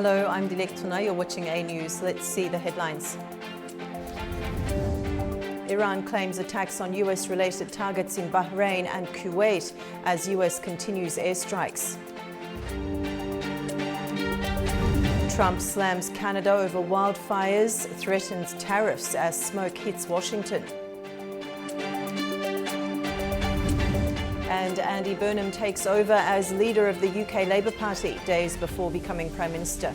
Hello, I'm Dilek Tuna. You're watching A News. Let's see the headlines. Iran claims attacks on US-related targets in Bahrain and Kuwait as US continues airstrikes. Trump slams Canada over wildfires, threatens tariffs as smoke hits Washington. And Andy Burnham takes over as leader of the UK Labour Party, days before becoming Prime Minister.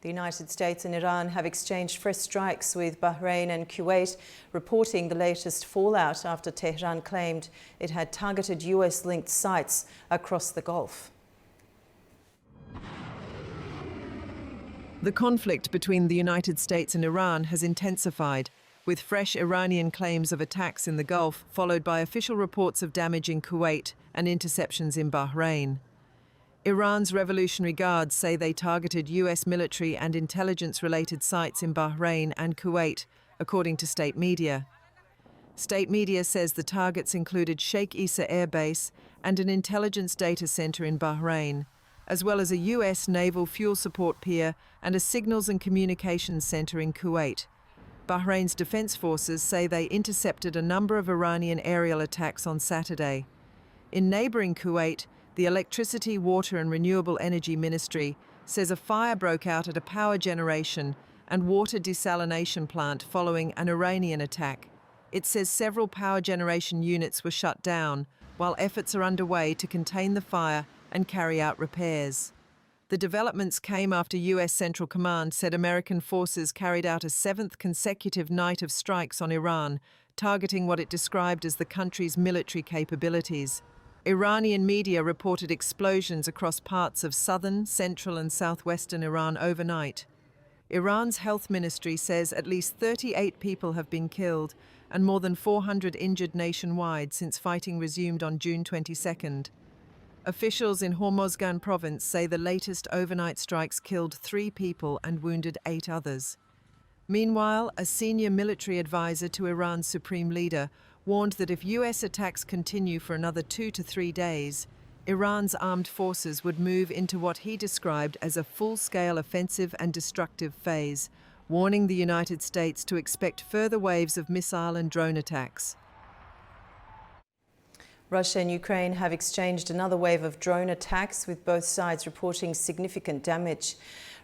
The United States and Iran have exchanged fresh strikes with Bahrain and Kuwait, reporting the latest fallout after Tehran claimed it had targeted US-linked sites across the Gulf. The conflict between the United States and Iran has intensified, with fresh Iranian claims of attacks in the Gulf, followed by official reports of damage in Kuwait and interceptions in Bahrain. Iran's Revolutionary Guards say they targeted US military and intelligence-related sites in Bahrain and Kuwait, according to state media. State media says the targets included Sheikh Issa Air Base and an intelligence data center in Bahrain, as well as a US naval fuel support pier and a signals and communications center in Kuwait. Bahrain's defense forces say they intercepted a number of Iranian aerial attacks on Saturday. In neighboring Kuwait, the Electricity, Water and Renewable Energy Ministry says a fire broke out at a power generation and water desalination plant following an Iranian attack. It says several power generation units were shut down, while efforts are underway to contain the fire and carry out repairs. The developments came after US Central Command said American forces carried out a seventh consecutive night of strikes on Iran, targeting what it described as the country's military capabilities. Iranian media reported explosions across parts of southern, central and southwestern Iran overnight. Iran's health ministry says at least 38 people have been killed and more than 400 injured nationwide since fighting resumed on June 22nd. Officials in Hormozgan province say the latest overnight strikes killed 3 people and wounded 8 others. Meanwhile, a senior military advisor to Iran's supreme leader warned that if US attacks continue for another 2 to 3 days, Iran's armed forces would move into what he described as a full-scale offensive and destructive phase, warning the United States to expect further waves of missile and drone attacks. Russia and Ukraine have exchanged another wave of drone attacks, with both sides reporting significant damage.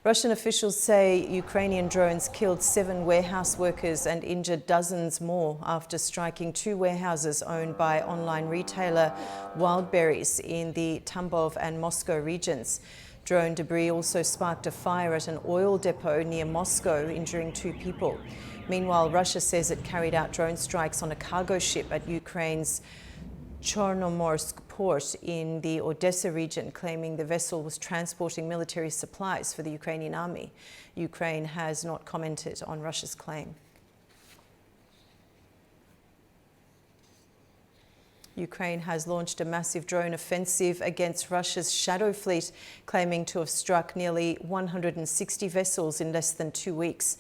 Russian officials say Ukrainian drones killed 7 warehouse workers and injured dozens more after striking 2 warehouses owned by online retailer Wildberries in the Tambov and Moscow regions. Drone debris also sparked a fire at an oil depot near Moscow, injuring 2 people. Meanwhile, Russia says it carried out drone strikes on a cargo ship at Ukraine's Chornomorsk port in the Odessa region, claiming the vessel was transporting military supplies for the Ukrainian army. Ukraine has not commented on Russia's claim. Ukraine has launched a massive drone offensive against Russia's Shadow Fleet, claiming to have struck nearly 160 vessels in less than 2 weeks.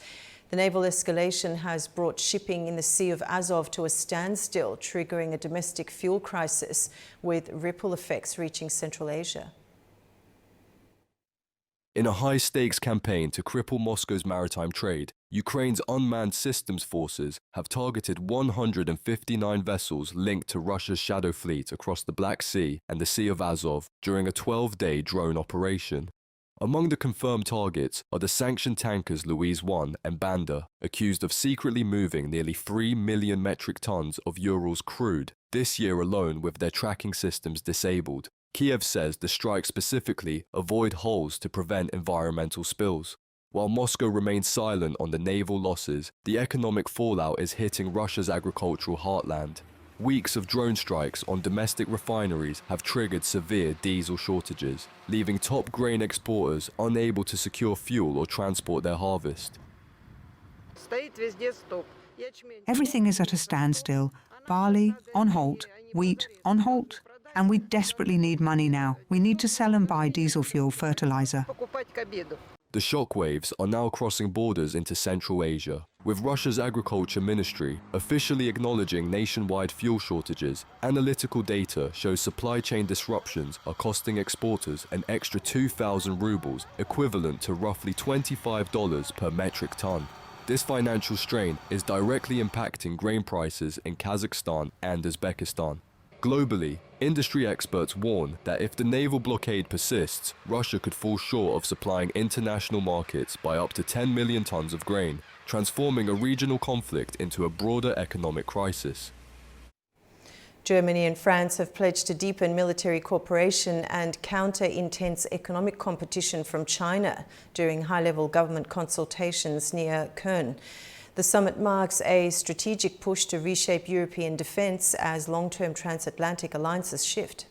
The naval escalation has brought shipping in the Sea of Azov to a standstill, triggering a domestic fuel crisis with ripple effects reaching Central Asia. In a high-stakes campaign to cripple Moscow's maritime trade, Ukraine's unmanned systems forces have targeted 159 vessels linked to Russia's Shadow Fleet across the Black Sea and the Sea of Azov during a 12-day drone operation. Among the confirmed targets are the sanctioned tankers Louise 1 and Banda, accused of secretly moving nearly 3 million metric tons of Urals crude this year alone with their tracking systems disabled. Kiev says the strikes specifically avoid holes to prevent environmental spills. While Moscow remains silent on the naval losses, the economic fallout is hitting Russia's agricultural heartland. Weeks of drone strikes on domestic refineries have triggered severe diesel shortages, leaving top grain exporters unable to secure fuel or transport their harvest. Everything is at a standstill. Barley on halt, wheat on halt. And we desperately need money now. We need to sell and buy diesel fuel fertilizer. The shockwaves are now crossing borders into Central Asia, with Russia's Agriculture Ministry officially acknowledging nationwide fuel shortages. Analytical data shows supply chain disruptions are costing exporters an extra 2,000 rubles, equivalent to roughly $25 per metric ton. This financial strain is directly impacting grain prices in Kazakhstan and Uzbekistan. Globally, industry experts warn that if the naval blockade persists, Russia could fall short of supplying international markets by up to 10 million tons of grain, transforming a regional conflict into a broader economic crisis. Germany and France have pledged to deepen military cooperation and counter intense economic competition from China during high-level government consultations near Köln. The summit marks a strategic push to reshape European defence as long-term transatlantic alliances shift.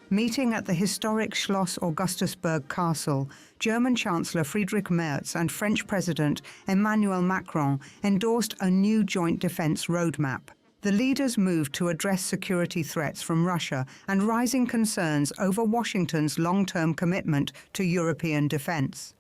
Meeting at the historic Schloss Augustusburg Castle, German Chancellor Friedrich Merz and French President Emmanuel Macron endorsed a new joint defence roadmap. The leaders moved to address security threats from Russia and rising concerns over Washington's long-term commitment to European defence.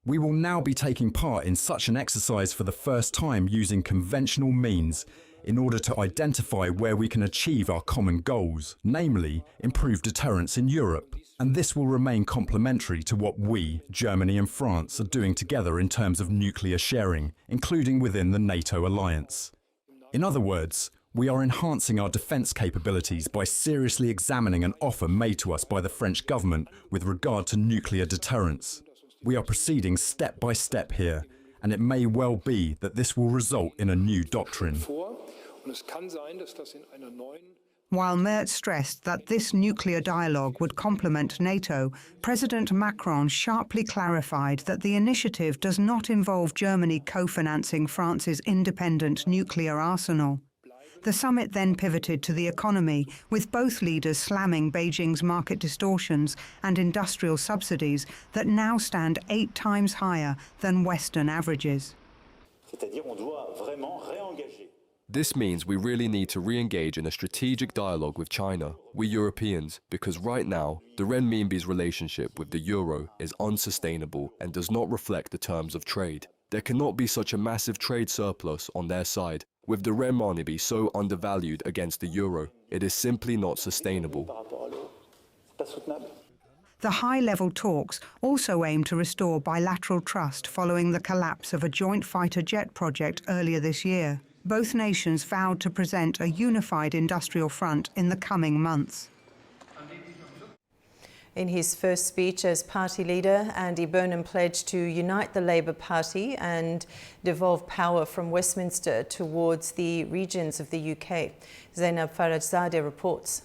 We will now be taking part in such an exercise for the first time using conventional means in order to identify where we can achieve our common goals, namely improve deterrence in Europe. And this will remain complementary to what we, Germany and France, are doing together in terms of nuclear sharing, including within the NATO alliance. In other words, we are enhancing our defence capabilities by seriously examining an offer made to us by the French government with regard to nuclear deterrence. We are proceeding step by step here, and it may well be that this will result in a new doctrine. While Merz stressed that this nuclear dialogue would complement NATO, President Macron sharply clarified that the initiative does not involve Germany co-financing France's independent nuclear arsenal. The summit then pivoted to the economy, with both leaders slamming Beijing's market distortions and industrial subsidies that now stand 8 times higher than Western averages. This means we really need to re-engage in a strategic dialogue with China, we Europeans, because right now, the renminbi's relationship with the euro is unsustainable and does not reflect the terms of trade. There cannot be such a massive trade surplus on their side. With the renminbi so undervalued against the euro, it is simply not sustainable. The high-level talks also aim to restore bilateral trust following the collapse of a joint fighter jet project earlier this year. Both nations vowed to present a unified industrial front in the coming months. In his first speech as party leader, Andy Burnham pledged to unite the Labour Party and devolve power from Westminster towards the regions of the UK. Zainab Farajzadeh reports.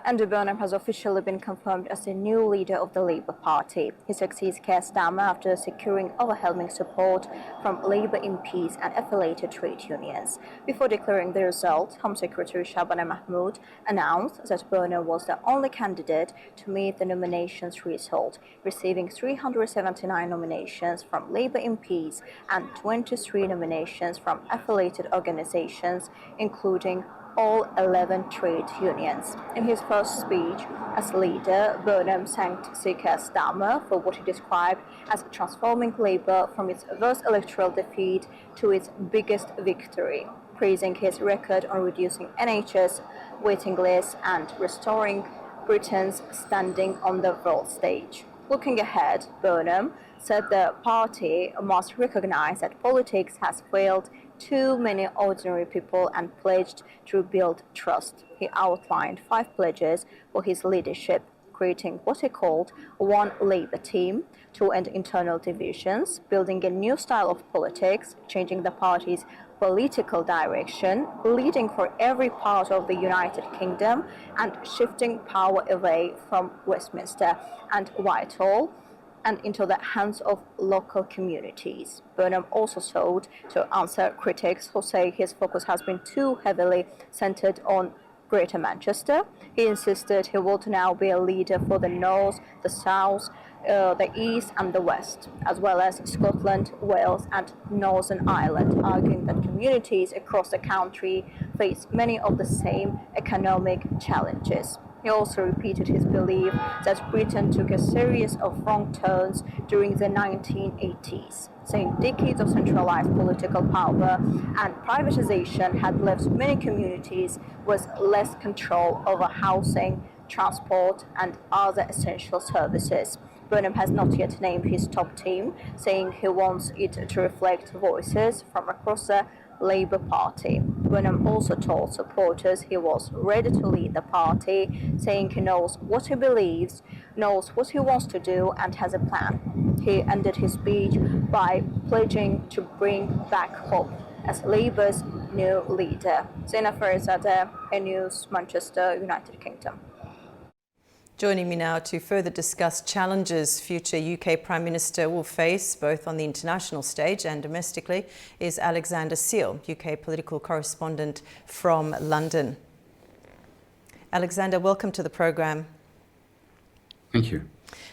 Andy Burnham has officially been confirmed as the new leader of the Labour Party. He succeeds Keir Starmer after securing overwhelming support from Labour MPs and affiliated trade unions. Before declaring the result, Home Secretary Shabana Mahmood announced that Burnham was the only candidate to meet the nominations threshold, receiving 379 nominations from Labour MPs and 23 nominations from affiliated organisations, including all 11 trade unions. In his first speech as leader, Burnham thanked Sir Keir Starmer for what he described as transforming Labour from its worst electoral defeat to its biggest victory, praising his record on reducing NHS waiting lists and restoring Britain's standing on the world stage. Looking ahead, Burnham said the party must recognise that politics has failed too many ordinary people and pledged to rebuild trust. He outlined 5 pledges for his leadership, creating what he called one Labour team, to end internal divisions, building a new style of politics, changing the party's political direction, leading for every part of the United Kingdom, and shifting power away from Westminster and Whitehall and into the hands of local communities. Burnham also sought to answer critics who say his focus has been too heavily centred on Greater Manchester. He insisted he would now be a leader for the North, the South, the East and the West, as well as Scotland, Wales and Northern Ireland, arguing that communities across the country face many of the same economic challenges. He also repeated his belief that Britain took a series of wrong turns during the 1980s, saying decades of centralized political power and privatization had left many communities with less control over housing, transport, and other essential services. Burnham has not yet named his top team, saying he wants it to reflect voices from across the Labour Party. Burnham also told supporters he was ready to lead the party, saying he knows what he believes, knows what he wants to do, and has a plan. He ended his speech by pledging to bring back hope as Labour's new leader. Zainab Farizadeh, News, Manchester, United Kingdom. Joining me now to further discuss challenges future UK Prime Minister will face, both on the international stage and domestically, is Alexander Seal, UK political correspondent from London. Alexander, welcome to the programme. Thank you.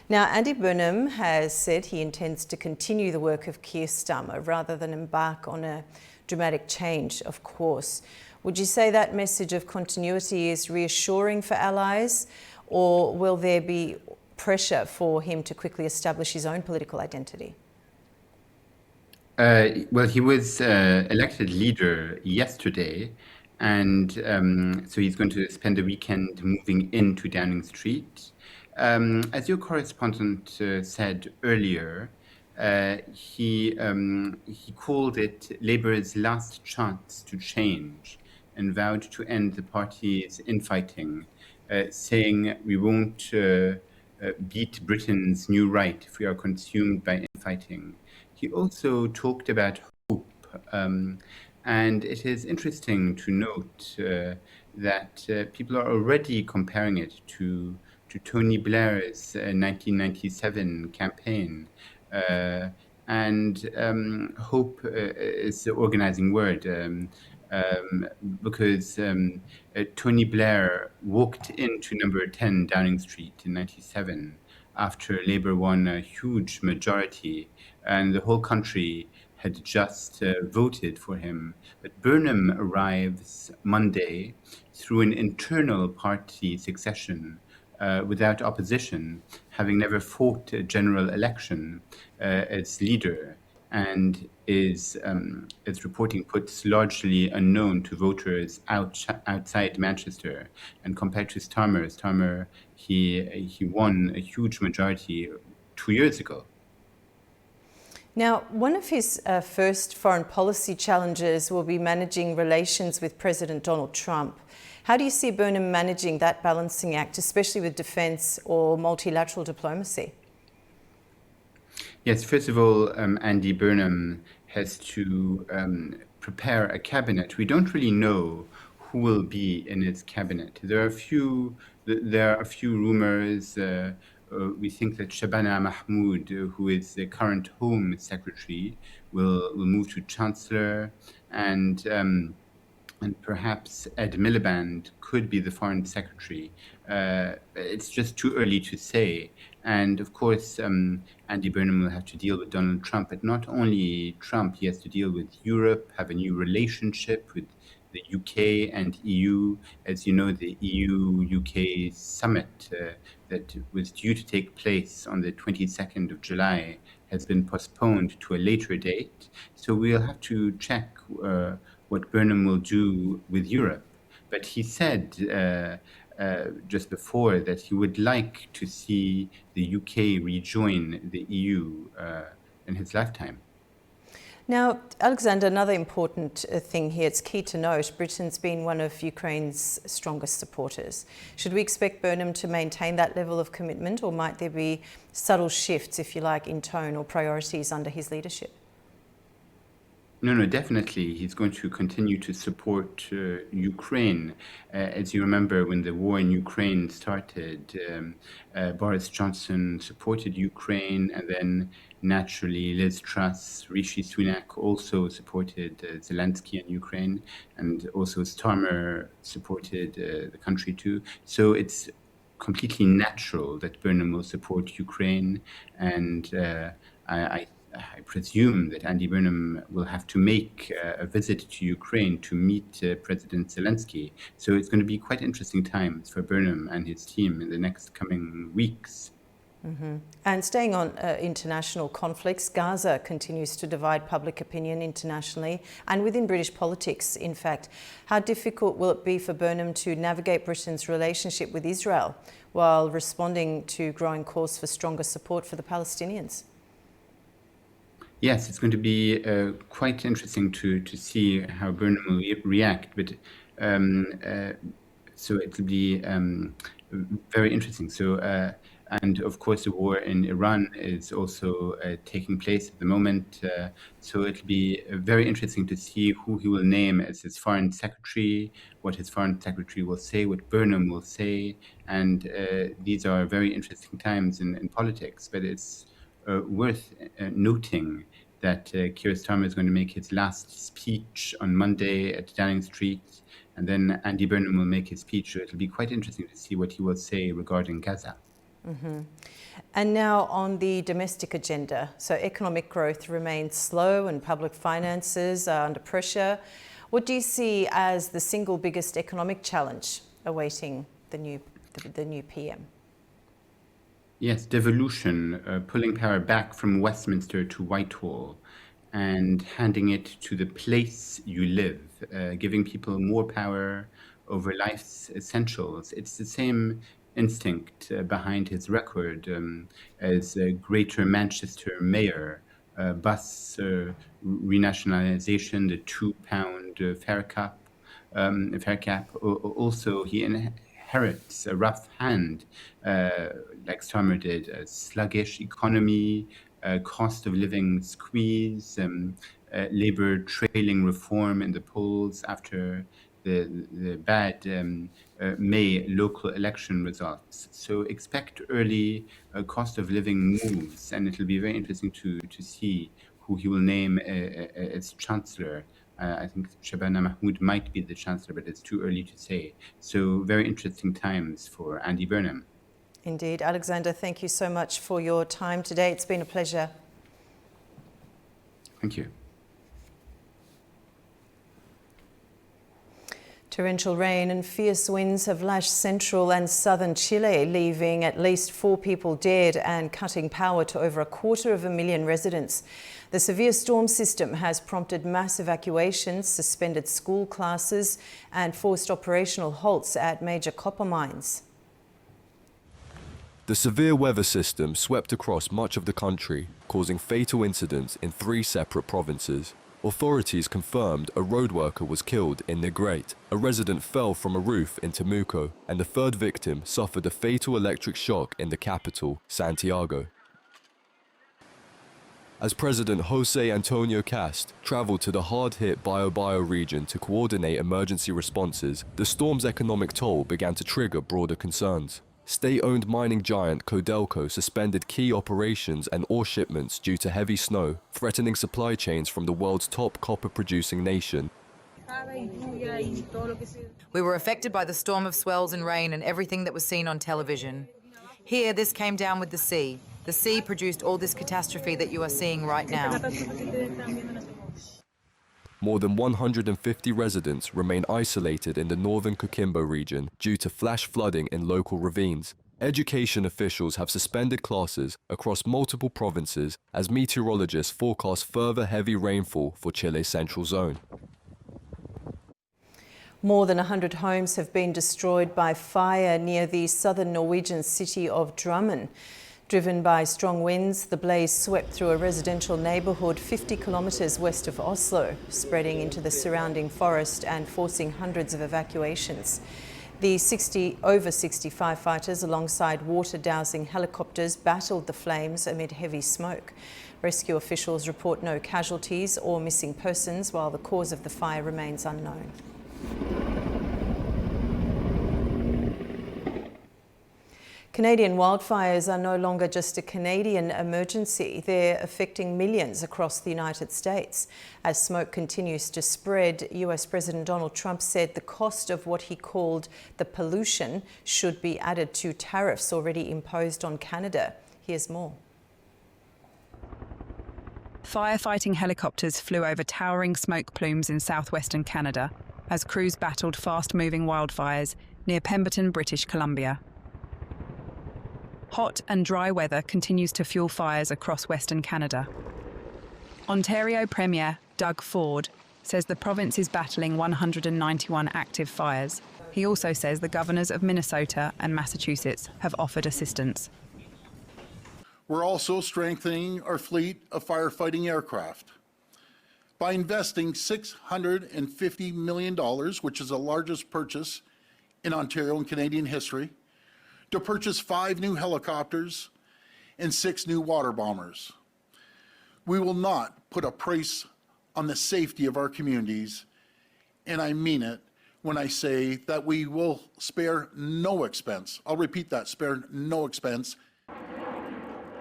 Now, Andy Burnham has said he intends to continue the work of Keir Starmer rather than embark on a dramatic change of course. Would you say that message of continuity is reassuring for allies? Or will there be pressure for him to quickly establish his own political identity? Well, he was elected leader yesterday, and so he's going to spend the weekend moving into Downing Street. As your correspondent said earlier, he called it Labour's last chance to change and vowed to end the party's infighting. Saying we won't beat Britain's new right if we are consumed by infighting. He also talked about hope, and it is interesting to note that people are already comparing it to Tony Blair's 1997 campaign. And hope is the organizing word. Because Tony Blair walked into number 10 Downing Street in 97 after Labour won a huge majority and the whole country had just voted for him. But Burnham arrives Monday through an internal party succession without opposition, having never fought a general election as leader, and is, as reporting puts, largely unknown to voters outside Manchester. And compared to Starmer, he won a huge majority 2 years ago. Now, one of his first foreign policy challenges will be managing relations with President Donald Trump. How do you see Burnham managing that balancing act, especially with defence or multilateral diplomacy? Yes, first of all, Andy Burnham has to prepare a cabinet. We don't really know who will be in his cabinet. There are a few rumors. We think that Shabana Mahmood, who is the current Home Secretary, will move to Chancellor, and perhaps Ed Miliband could be the Foreign Secretary. It's just too early to say. And of course, Andy Burnham will have to deal with Donald Trump, but not only Trump, he has to deal with Europe, have a new relationship with the UK and EU. As you know, the EU-UK summit that was due to take place on the 22nd of July has been postponed to a later date. So we'll have to check what Burnham will do with Europe. But he said just before that he would like to see the UK rejoin the EU in his lifetime. Now, Alexander, another important thing here, it's key to note, Britain's been one of Ukraine's strongest supporters. Should we expect Burnham to maintain that level of commitment, or might there be subtle shifts, if you like, in tone or priorities under his leadership? No, definitely. He's going to continue to support Ukraine. As you remember, when the war in Ukraine started, Boris Johnson supported Ukraine, and then naturally Liz Truss, Rishi Sunak also supported Zelensky and Ukraine, and also Starmer supported the country too. So it's completely natural that Burnham will support Ukraine, and I presume that Andy Burnham will have to make a visit to Ukraine to meet President Zelensky. So it's going to be quite interesting times for Burnham and his team in the next coming weeks. And staying on international conflicts, Gaza continues to divide public opinion internationally and within British politics, in fact. How difficult will it be for Burnham to navigate Britain's relationship with Israel while responding to growing calls for stronger support for the Palestinians? Yes, it's going to be quite interesting to see how Burnham will react, but so it will be very interesting. So, and of course, the war in Iran is also taking place at the moment. So it'll be very interesting to see who he will name as his foreign secretary, what his foreign secretary will say, what Burnham will say. And these are very interesting times in politics, but it's worth noting that Keir Starmer is going to make his last speech on Monday at Downing Street, and then Andy Burnham will make his speech. So it'll be quite interesting to see what he will say regarding Gaza. And now on the domestic agenda. So economic growth remains slow and public finances are under pressure. What do you see as the single biggest economic challenge awaiting the new PM? Yes, devolution, pulling power back from Westminster to Whitehall and handing it to the place you live, giving people more power over life's essentials. It's the same instinct behind his record as Greater Manchester mayor, bus renationalisation, the £2 fare cap. Also, he inherits a rough hand, like Starmer did, a sluggish economy, cost of living squeeze, Labour trailing reform in the polls after the bad May local election results. So expect early cost of living moves, and it'll be very interesting to see who he will name as Chancellor. I think Shabana Mahmood might be the Chancellor, but it's too early to say. So very interesting times for Andy Burnham. Indeed. Alexander, thank you so much for your time today. It's been a pleasure. Thank you. Torrential rain and fierce winds have lashed central and southern Chile, leaving at least 4 people dead and cutting power to over 250,000 residents. The severe storm system has prompted mass evacuations, suspended school classes and forced operational halts at major copper mines. The severe weather system swept across much of the country, causing fatal incidents in 3 separate provinces. Authorities confirmed a road worker was killed in Negrete, a resident fell from a roof in Temuco, and a 3rd victim suffered a fatal electric shock in the capital, Santiago. As President José Antonio Cast travelled to the hard-hit Biobío region to coordinate emergency responses, the storm's economic toll began to trigger broader concerns. State-owned mining giant Codelco suspended key operations and ore shipments due to heavy snow, threatening supply chains from the world's top copper-producing nation. We were affected by the storm of swells and rain and everything that was seen on television. Here, this came down with the sea. The sea produced all this catastrophe that you are seeing right now. More than 150 residents remain isolated in the northern Coquimbo region due to flash flooding in local ravines. Education officials have suspended classes across multiple provinces as meteorologists forecast further heavy rainfall for Chile's central zone. More than 100 homes have been destroyed by fire near the southern Norwegian city of Drammen. Driven by strong winds, the blaze swept through a residential neighbourhood 50 kilometres west of Oslo, spreading into the surrounding forest and forcing hundreds of evacuations. The over 60 firefighters alongside water-dowsing helicopters battled the flames amid heavy smoke. Rescue officials report no casualties or missing persons, while the cause of the fire remains unknown. Canadian wildfires are no longer just a Canadian emergency. They're affecting millions across the United States. As smoke continues to spread, US President Donald Trump said the cost of what he called the pollution should be added to tariffs already imposed on Canada. Here's more. Firefighting helicopters flew over towering smoke plumes in southwestern Canada as crews battled fast-moving wildfires near Pemberton, British Columbia. Hot and dry weather continues to fuel fires across Western Canada. Ontario Premier Doug Ford says the province is battling 191 active fires. He also says the governors of Minnesota and Massachusetts have offered assistance. We're also strengthening our fleet of firefighting aircraft by investing $650 million, which is the largest purchase in Ontario and Canadian history, to purchase 5 new helicopters and 6 new water bombers. We will not put a price on the safety of our communities, and I mean it when I say that we will spare no expense. I'll repeat that, spare no expense.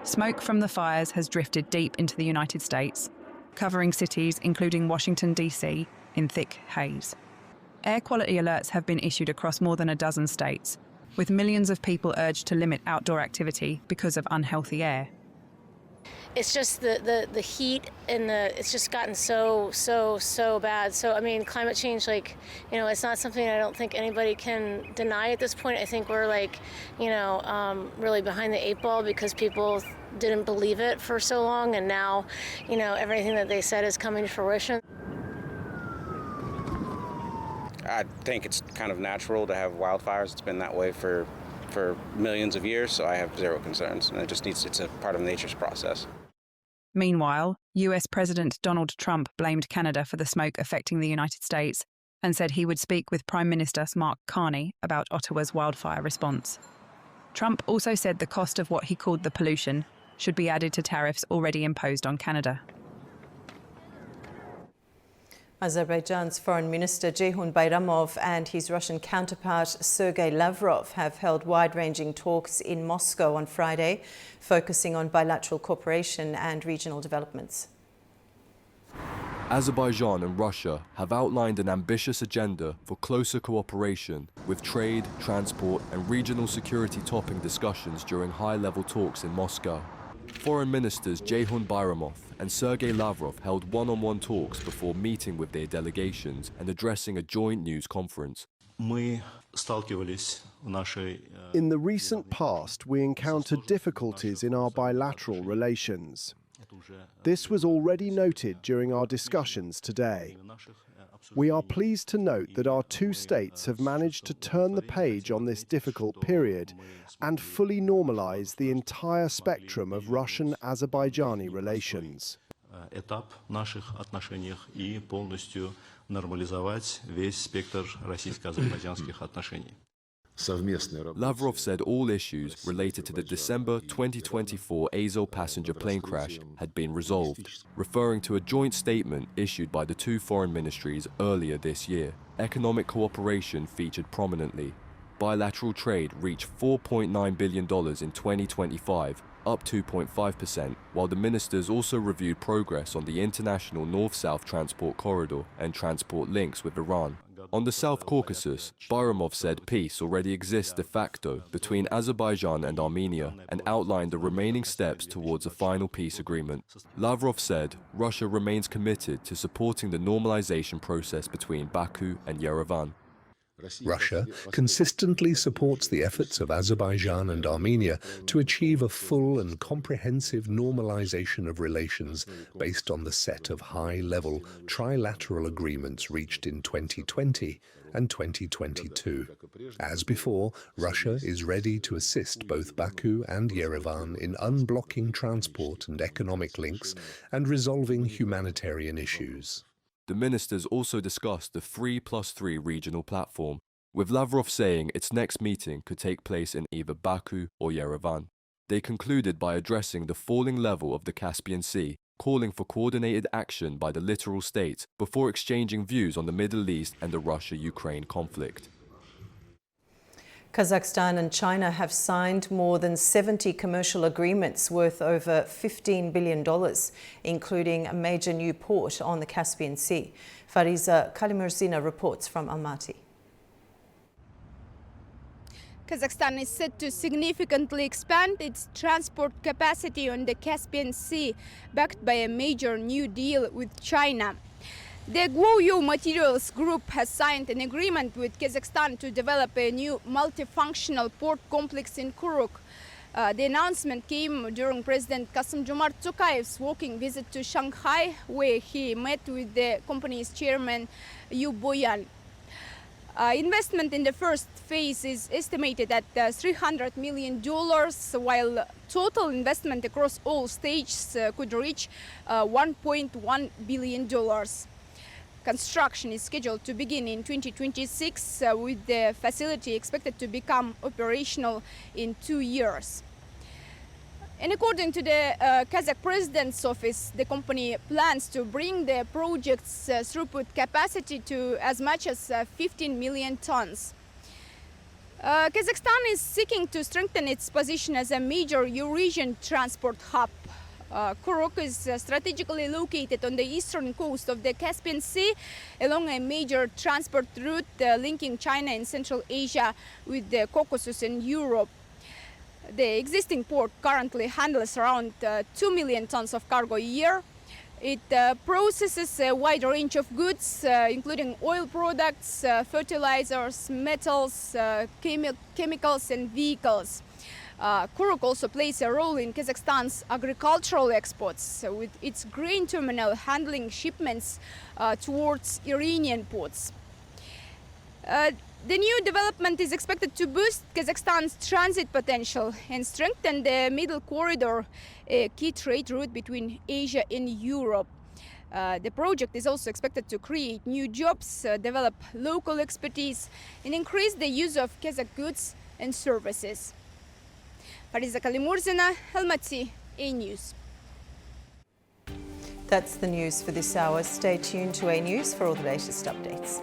Smoke from the fires has drifted deep into the United States, covering cities including Washington, D.C., in thick haze. Air quality alerts have been issued across more than a dozen states, with millions of people urged to limit outdoor activity because of unhealthy air. It's just the heat and it's just gotten so bad. So I mean, climate change, it's not something I don't think anybody can deny at this point. I think we're really behind the 8 ball because people didn't believe it for so long, and now, everything that they said is coming to fruition. I think it's kind of natural to have wildfires. It's been that way for millions of years, so I have zero concerns, and it's a part of nature's process. Meanwhile, US President Donald Trump blamed Canada for the smoke affecting the United States and said he would speak with Prime Minister Mark Carney about Ottawa's wildfire response. Trump also said the cost of what he called the pollution should be added to tariffs already imposed on Canada. Azerbaijan's Foreign Minister Ceyhun Bayramov and his Russian counterpart Sergei Lavrov have held wide-ranging talks in Moscow on Friday, focusing on bilateral cooperation and regional developments. Azerbaijan and Russia have outlined an ambitious agenda for closer cooperation with trade, transport and regional security topping discussions during high-level talks in Moscow. Foreign Ministers Ceyhun Bayramov and Sergei Lavrov held one-on-one talks before meeting with their delegations and addressing a joint news conference. In the recent past, we encountered difficulties in our bilateral relations. This was already noted during our discussions today. We are pleased to note that our two states have managed to turn the page on this difficult period and fully normalize the entire spectrum of Russian-Azerbaijani relations. Lavrov said all issues related to the December 2024 Azov passenger plane crash had been resolved, referring to a joint statement issued by the two foreign ministries earlier this year. Economic cooperation featured prominently. Bilateral trade reached $4.9 billion in 2025, up 2.5%, while the ministers also reviewed progress on the international north-south transport corridor and transport links with Iran. On the South Caucasus, Bayramov said peace already exists de facto between Azerbaijan and Armenia and outlined the remaining steps towards a final peace agreement. Lavrov said Russia remains committed to supporting the normalization process between Baku and Yerevan. Russia consistently supports the efforts of Azerbaijan and Armenia to achieve a full and comprehensive normalization of relations based on the set of high-level trilateral agreements reached in 2020 and 2022. As before, Russia is ready to assist both Baku and Yerevan in unblocking transport and economic links and resolving humanitarian issues. The ministers also discussed the 3+3 regional platform, with Lavrov saying its next meeting could take place in either Baku or Yerevan. They concluded by addressing the falling level of the Caspian Sea, calling for coordinated action by the littoral states before exchanging views on the Middle East and the Russia-Ukraine conflict. Kazakhstan and China have signed more than 70 commercial agreements worth over $15 billion, including a major new port on the Caspian Sea. Fariza Kalimurzina reports from Almaty. Kazakhstan is set to significantly expand its transport capacity on the Caspian Sea, backed by a major new deal with China. The Guoyu Materials Group has signed an agreement with Kazakhstan to develop a new multifunctional port complex in Kuruk. The announcement came during President Kassym-Jomart Tokayev's walking visit to Shanghai, where he met with the company's chairman Yu Boyan. Investment in the first phase is estimated at $300 million, while total investment across all stages could reach $1.1 billion. Construction is scheduled to begin in 2026, with the facility expected to become operational in 2 years. And according to the Kazakh President's office, the company plans to bring the project's throughput capacity to as much as 15 million tons. Kazakhstan is seeking to strengthen its position as a major Eurasian transport hub. Kuruk is strategically located on the eastern coast of the Caspian Sea, along a major transport route linking China and Central Asia with the Caucasus and Europe. The existing port currently handles around 2 million tons of cargo a year. It processes a wide range of goods, including oil products, fertilizers, metals, chemicals and vehicles. Kuruk also plays a role in Kazakhstan's agricultural exports, with its grain terminal handling shipments towards Iranian ports. The new development is expected to boost Kazakhstan's transit potential and strengthen the Middle Corridor, a key trade route between Asia and Europe. The project is also expected to create new jobs, develop local expertise, and increase the use of Kazakh goods and services. Fariza Kalimurzina, Almaty, A News. That's the news for this hour. Stay tuned to A News for all the latest updates.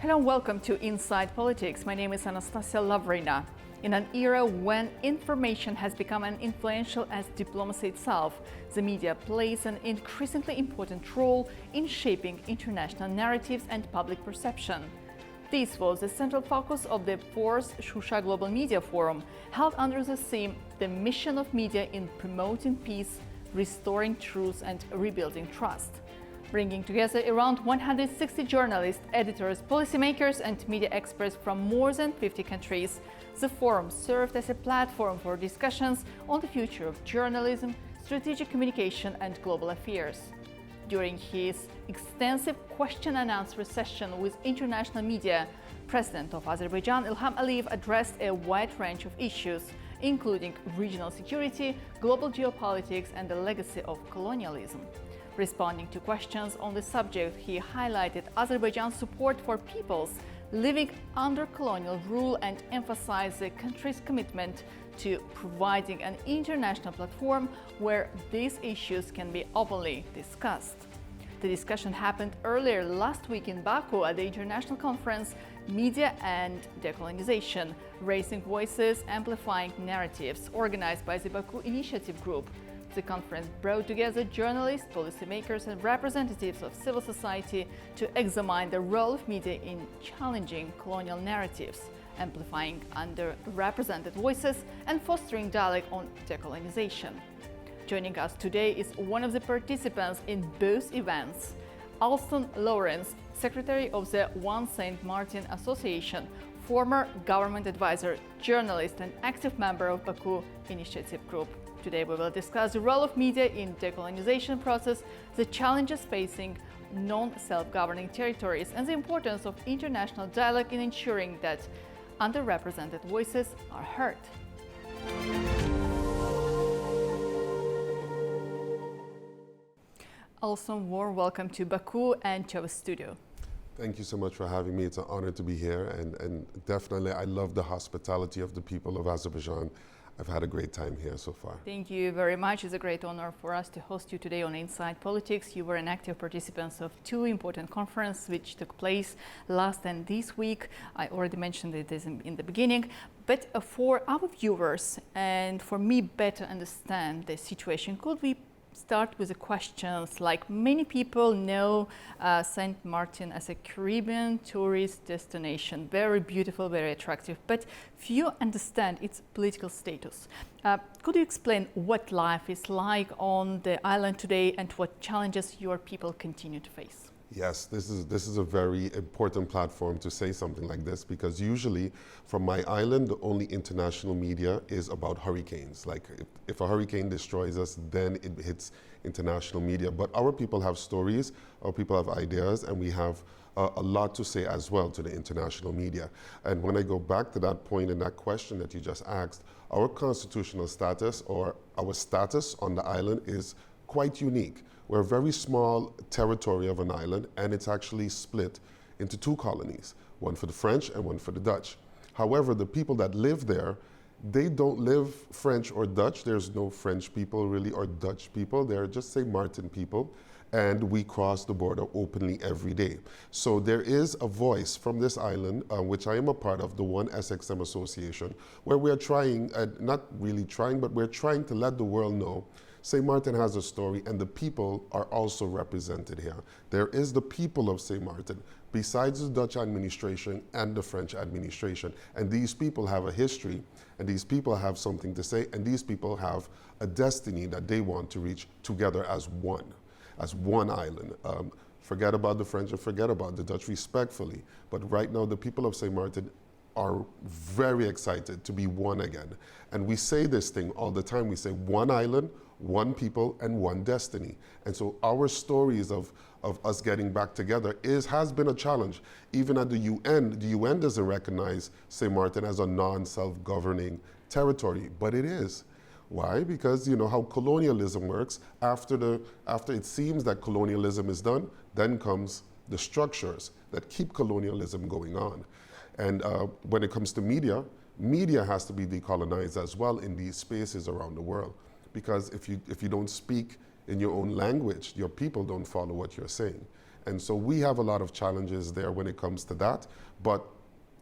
Hello and welcome to Inside Politics. My name is Anastasia Lavrina. In an era when information has become as influential as diplomacy itself, the media plays an increasingly important role in shaping international narratives and public perception. This was the central focus of the 4th Shusha Global Media Forum, held under the theme "The Mission of Media in Promoting Peace, Restoring Truth and Rebuilding Trust," bringing together around 160 journalists, editors, policymakers and media experts from more than 50 countries. The forum served as a platform for discussions on the future of journalism, strategic communication and global affairs. During his extensive question-and-answer session with international media, President of Azerbaijan Ilham Aliyev addressed a wide range of issues, including regional security, global geopolitics and the legacy of colonialism. Responding to questions on the subject, he highlighted Azerbaijan's support for peoples living under colonial rule and emphasized the country's commitment to providing an international platform where these issues can be openly discussed. The discussion happened earlier last week in Baku at the international conference Media and Decolonization, Raising Voices, Amplifying Narratives, organized by the Baku Initiative Group. The conference brought together journalists, policymakers and representatives of civil society to examine the role of media in challenging colonial narratives, amplifying underrepresented voices and fostering dialogue on decolonization. Joining us today is one of the participants in both events, Alston Lawrence, Secretary of the One St. Martin Association, former government advisor, journalist and active member of Baku Initiative Group. Today we will discuss the role of media in decolonization process, the challenges facing non-self-governing territories and the importance of international dialogue in ensuring that underrepresented voices are heard. Also, warm welcome to Baku and to our studio. Thank you so much for having me. It's an honor to be here, and definitely I love the hospitality of the people of Azerbaijan. I've had a great time here so far. Thank you very much. It's a great honor for us to host you today on Inside Politics. You were an active participant of two important conferences which took place last and this week. I already mentioned it in the beginning, but for our viewers and for me better understand the situation, could we start with the questions like many people know St. Martin as a Caribbean tourist destination, very beautiful, very attractive, but few understand its political status. Could you explain what life is like on the island today and what challenges your people continue to face? Yes, this is a very important platform to say something like this, because usually from my island, the only international media is about hurricanes. Like if a hurricane destroys us, then it hits international media. But our people have stories, our people have ideas, and we have a lot to say as well to the international media. And when I go back to that point and that question that you just asked, our constitutional status or our status on the island is quite unique. We're a very small territory of an island, and it's actually split into two colonies, one for the French and one for the Dutch. However, the people that live there, they don't live French or Dutch. There's no French people really or Dutch people. They're just St. Martin people, and we cross the border openly every day. So there is a voice from this island, which I am a part of, the One SXM Association, where we're trying, not really trying, but we're trying to let the world know St. Martin has a story, and the people are also represented here. There is the people of St. Martin, besides the Dutch administration and the French administration. And these people have a history, and these people have something to say, and these people have a destiny that they want to reach together as one island. Forget about the French and forget about the Dutch, respectfully. But right now, the people of St. Martin are very excited to be one again. And we say this thing all the time. We say one island, one people, and one destiny. And so our stories of us getting back together has been a challenge. Even at the UN doesn't recognize St. Martin as a non-self-governing territory, but it is. Why? Because you know how colonialism works. After it seems that colonialism is done, then comes the structures that keep colonialism going on. And when it comes to media has to be decolonized as well in these spaces around the world. Because if you don't speak in your own language, your people don't follow what you're saying. And so we have a lot of challenges there when it comes to that, but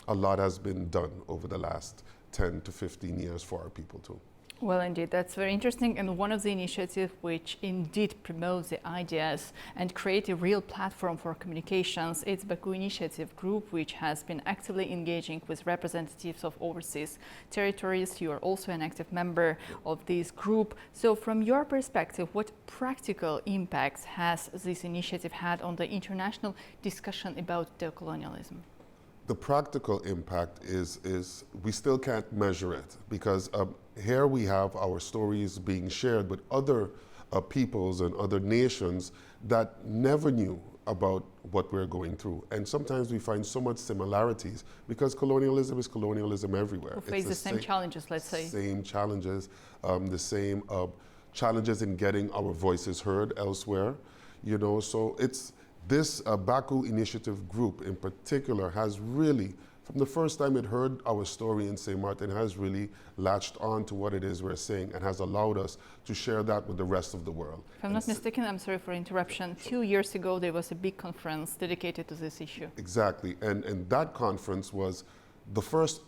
a lot has been done over the last 10 to 15 years for our people too. Well, indeed, that's very interesting. And one of the initiatives which indeed promotes the ideas and create a real platform for communications is Baku Initiative Group, which has been actively engaging with representatives of overseas territories. You are also an active member of this group. So from your perspective, what practical impacts has this initiative had on the international discussion about decolonialism? The practical impact is we still can't measure it because here we have our stories being shared with other peoples and other nations that never knew about what we're going through. And sometimes we find so much similarities because colonialism is colonialism everywhere. We face the same challenges, let's say. Same challenges, the same challenges in getting our voices heard elsewhere. You know, so it's this Baku Initiative Group in particular has really, from the first time it heard our story in St. Martin, has really latched on to what it is we're saying and has allowed us to share that with the rest of the world. If I'm not mistaken, I'm sorry for interruption, 2 years ago there was a big conference dedicated to this issue. Exactly, and that conference was the first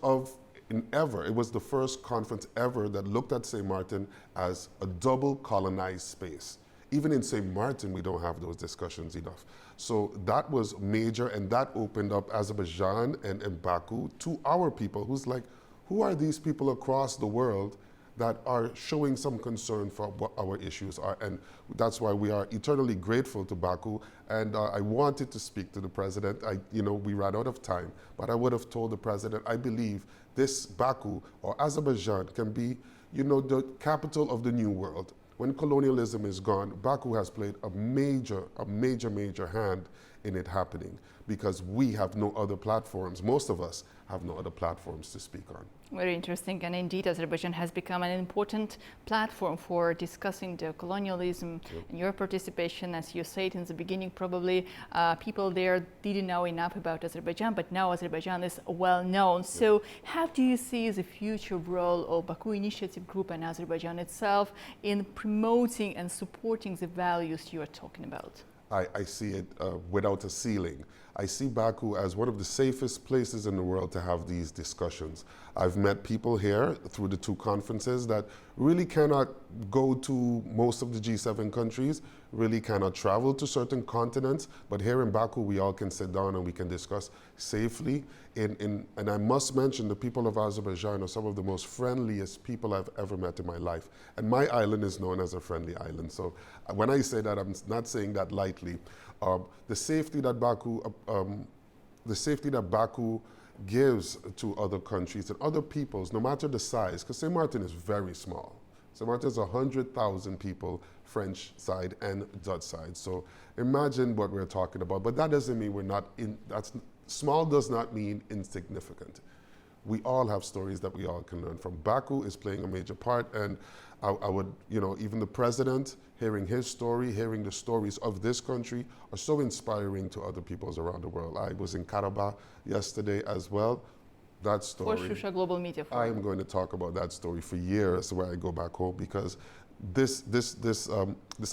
ever. It was the first conference ever that looked at St. Martin as a double colonized space. Even in St. Martin, we don't have those discussions enough. So that was major, and that opened up Azerbaijan and Baku to our people, who's like, who are these people across the world that are showing some concern for what our issues are? And that's why we are eternally grateful to Baku. And I wanted to speak to the president. We ran out of time, but I would have told the president, I believe this Baku or Azerbaijan can be, the capital of the new world. When colonialism is gone, Baku has played a major hand in it happening because we have no other platforms. Most of us have no other platforms to speak on. Very interesting, and indeed Azerbaijan has become an important platform for discussing the colonialism. And your participation, as you said in the beginning, probably people there didn't know enough about Azerbaijan, but now Azerbaijan is well known. So how do you see the future role of Baku Initiative Group and Azerbaijan itself in promoting and supporting the values you are talking about? I see it without a ceiling. I see Baku as one of the safest places in the world to have these discussions. I've met people here through the two conferences that really cannot go to most of the G7 countries, really cannot travel to certain continents, but here in Baku we all can sit down and we can discuss safely. And I must mention the people of Azerbaijan are some of the most friendliest people I've ever met in my life. And my island is known as a friendly island. So when I say that, I'm not saying that lightly. The safety that Baku gives to other countries and other peoples, no matter the size, because St. Martin is very small. St. Martin is 100,000 people, French side and Dutch side. So imagine what we're talking about. But that doesn't mean we're not small does not mean insignificant. We all have stories that we all can learn from. Baku is playing a major part, and I would, even the president, hearing his story, hearing the stories of this country are so inspiring to other peoples around the world. I was in Karabakh yesterday as well. That story. For Shusha Global Media Forum. I am going to talk about that story for years when I go back home because this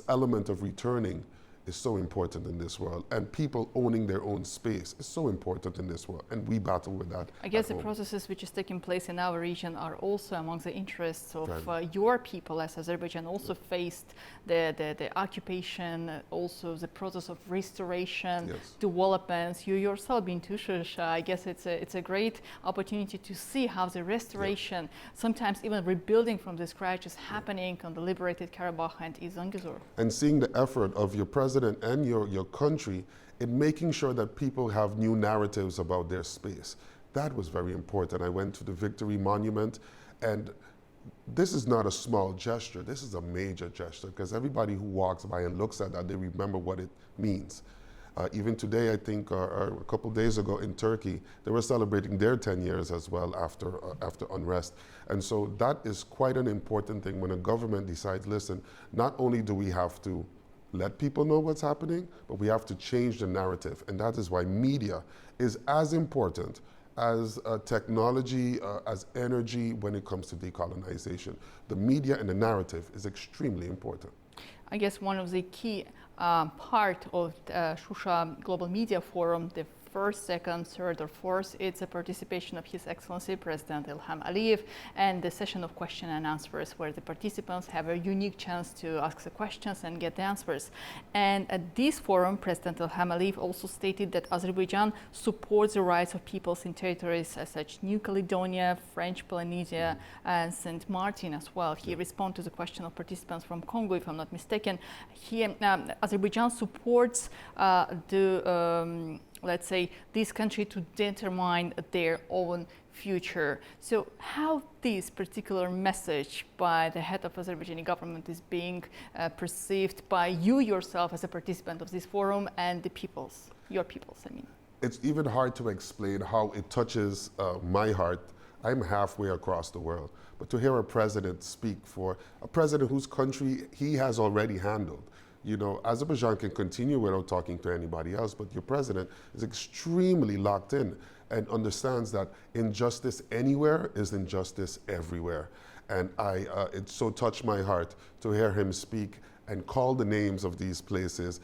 element of returning is so important in this world, and people owning their own space is so important in this world, and we battle with that. I guess the processes which is taking place in our region are also among the interests of your people, as Azerbaijan also faced the occupation, also the process of restoration, developments. You yourself been to Shusha. I guess it's a great opportunity to see how the restoration, sometimes even rebuilding from the scratch, is happening on the liberated Karabakh and East Zangezur. And seeing the effort of your president and your country in making sure that people have new narratives about their space. That was very important. I went to the Victory Monument, and this is not a small gesture. This is a major gesture because everybody who walks by and looks at that, they remember what it means. Even today, I think a couple days ago in Turkey, they were celebrating their 10 years as well after unrest. And so that is quite an important thing when a government decides, listen, not only do we have to let people know what's happening, but we have to change the narrative. And that is why media is as important as technology, as energy when it comes to decolonization. The media and the narrative is extremely important. I guess one of the key part of Shusha Global Media Forum, the first, second, third, or fourth. It's a participation of His Excellency President Ilham Aliyev, and the session of question and answers where the participants have a unique chance to ask the questions and get the answers. And at this forum, President Ilham Aliyev also stated that Azerbaijan supports the rights of peoples in territories such New Caledonia, French Polynesia, and St. Martin as well. He responded to the question of participants from Congo, if I'm not mistaken. Azerbaijan supports let's say, this country to determine their own future. So how this particular message by the head of Azerbaijani government is being perceived by you yourself as a participant of this forum and the peoples, your peoples, I mean? It's even hard to explain how it touches my heart. I'm halfway across the world, but to hear a president speak for a president whose country he has already handled. You know, Azerbaijan can continue without talking to anybody else, but your president is extremely locked in and understands that injustice anywhere is injustice everywhere. And it so touched my heart to hear him speak and call the names of these places.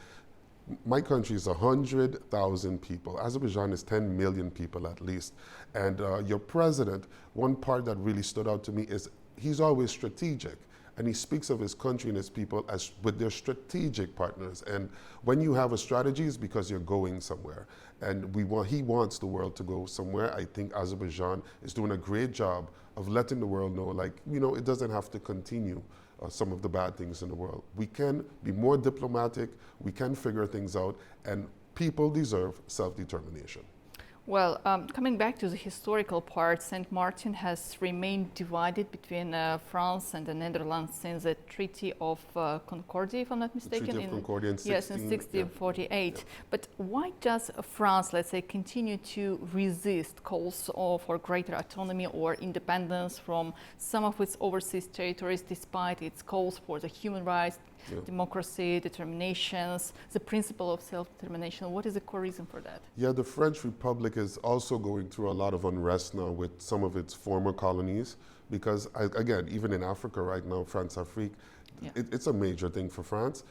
My country is 100,000 people. Azerbaijan is 10 million people at least. And your president, one part that really stood out to me is he's always strategic. And he speaks of his country and his people as with their strategic partners. And when you have a strategy, it's because you're going somewhere. And he wants the world to go somewhere. I think Azerbaijan is doing a great job of letting the world know, like, you know, it doesn't have to continue some of the bad things in the world. We can be more diplomatic, we can figure things out, and people deserve self-determination. Well, coming back to the historical part, St. Martin has remained divided between France and the Netherlands since the Treaty of Concordia, if I'm not mistaken. Treaty of Concordia in 1648. Yeah. But why does France, let's say, continue to resist calls for greater autonomy or independence from some of its overseas territories, despite its calls for the human rights, democracy, determinations, the principle of self-determination? What is the core reason for that? Yeah, the French Republic is also going through a lot of unrest now with some of its former colonies because, again, even in Africa right now, France-Afrique, it's a major thing for France.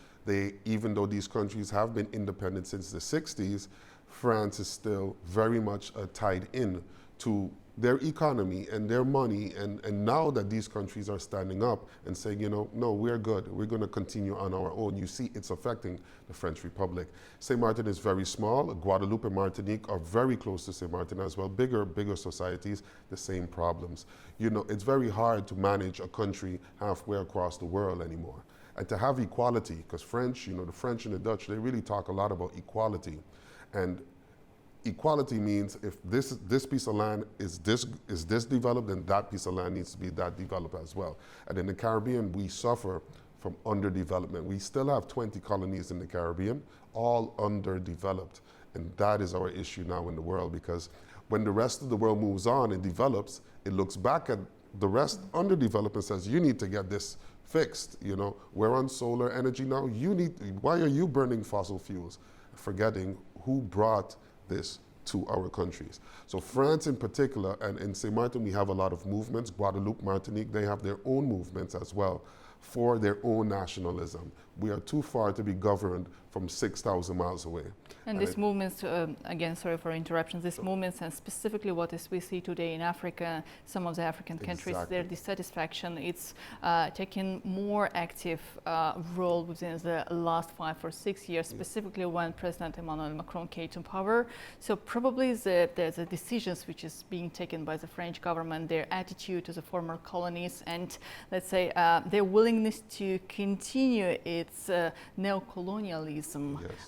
Even though these countries have been independent since the 60s, France is still very much tied in to their economy and their money, and now that these countries are standing up and saying, you know, no, we're good, we're going to continue on our own, you see it's affecting the French Republic. St. Martin is very small. Guadeloupe and Martinique are very close to St. Martin as well. Bigger societies, the same problems. You know, it's very hard to manage a country halfway across the world anymore. And to have equality, because French, you know, the French and the Dutch, they really talk a lot about equality. And equality means if this piece of land is this developed, then that piece of land needs to be that developed as well. And in the Caribbean, we suffer from underdevelopment. We still have 20 colonies in the Caribbean, all underdeveloped. And that is our issue now in the world, because when the rest of the world moves on and develops, it looks back at the rest underdeveloped and says, you need to get this fixed. You know, we're on solar energy now. Why are you burning fossil fuels? Forgetting who brought this to our countries. So France in particular, and in St. Martin we have a lot of movements. Guadeloupe, Martinique, they have their own movements as well for their own nationalism. We are too far to be governed from 6,000 miles away. And these movements, again, sorry for interruptions, these movements, and specifically what we see today in Africa, some of the African countries, their dissatisfaction, it's taking more active role within the last 5 or 6 years, specifically when President Emmanuel Macron came to power. So probably the decisions which is being taken by the French government, their attitude to the former colonies, and let's say their willingness to continue its neo-colonialism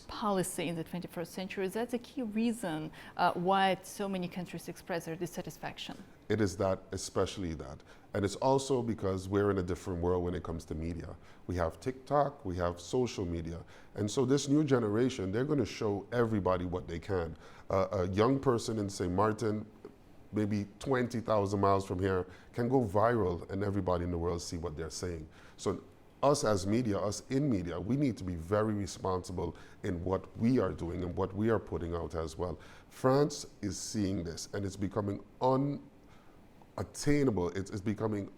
policy in the 21st century. That's a key reason why so many countries express their dissatisfaction. It is that, especially that. And it's also because we're in a different world when it comes to media. We have TikTok, we have social media. And so this new generation, they're going to show everybody what they can. A young person in St. Martin, maybe 20,000 miles from here, can go viral and everybody in the world see what they're saying. So us as media, us in media, we need to be very responsible in what we are doing and what we are putting out as well. France is seeing this and it's becoming attainable. It's becoming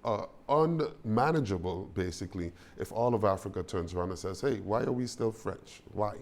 unmanageable, basically, if all of Africa turns around and says, hey, why are we still French? Why?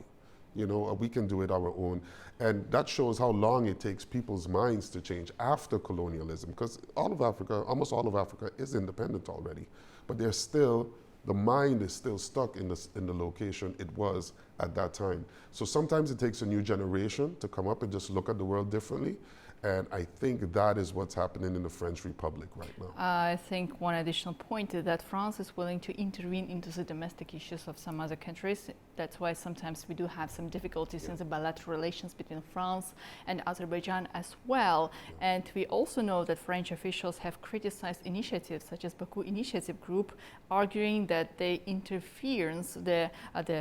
You know, we can do it our own. And that shows how long it takes people's minds to change after colonialism, because all of Africa, almost all of Africa is independent already, but there's still, the mind is still stuck in the location it was at that time. So sometimes it takes a new generation to come up and just look at the world differently. And I think that is what's happening in the French Republic right now. I think one additional point is that France is willing to intervene into the domestic issues of some other countries. That's why sometimes we do have some difficulties in the bilateral relations between France and Azerbaijan as well. And we also know that French officials have criticized initiatives such as Baku Initiative Group, arguing that they interference the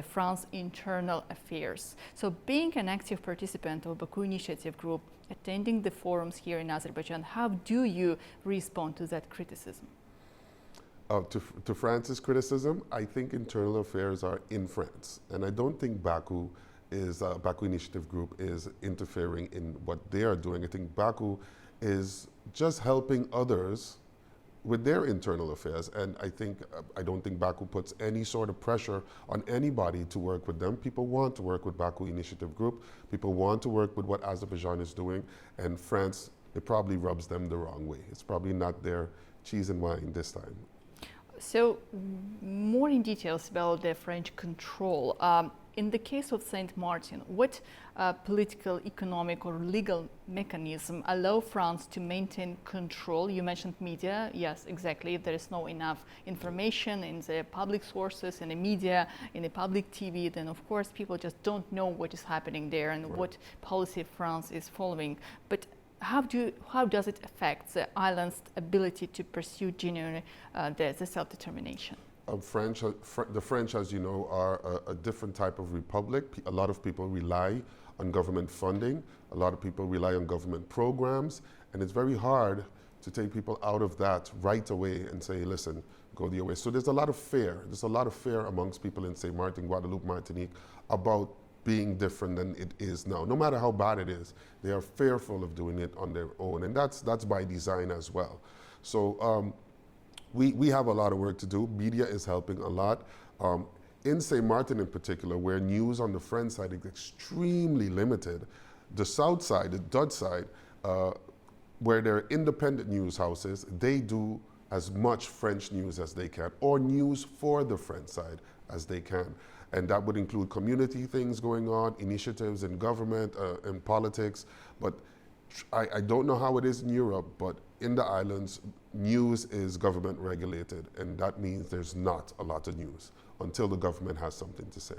France internal affairs. So being an active participant of Baku Initiative Group, attending the forums here in Azerbaijan, how do you respond to that criticism? To France's criticism, I think internal affairs are in France. And I don't think Baku Initiative Group is interfering in what they are doing. I think Baku is just helping others with their internal affairs. And I don't think Baku puts any sort of pressure on anybody to work with them. People want to work with Baku Initiative Group. People want to work with what Azerbaijan is doing. And France, it probably rubs them the wrong way. It's probably not their cheese and wine this time. So more in details about the French control. In the case of Saint Martin, what political, economic or legal mechanism allow France to maintain control? You mentioned media. Yes, exactly. If there is no enough information in the public sources, in the media, in the public TV, then of course people just don't know what is happening there and what policy France is following. But how does it affect the island's ability to pursue genuine the self-determination? The French, as you know, are a different type of republic. A lot of people rely on government funding. A lot of people rely on government programs. And it's very hard to take people out of that right away and say, listen, go the other way. So there's a lot of fear. There's a lot of fear amongst people in St. Martin, Guadeloupe, Martinique about being different than it is now. No matter how bad it is, they are fearful of doing it on their own. And that's by design as well. So we have a lot of work to do. Media is helping a lot. In St. Martin in particular, where news on the French side is extremely limited, the south side, the Dutch side, where there are independent news houses, they do as much French news as they can, or news for the French side as they can. And that would include community things going on, initiatives in government, in politics. But I don't know how it is in Europe, but in the islands, news is government regulated. And that means there's not a lot of news until the government has something to say.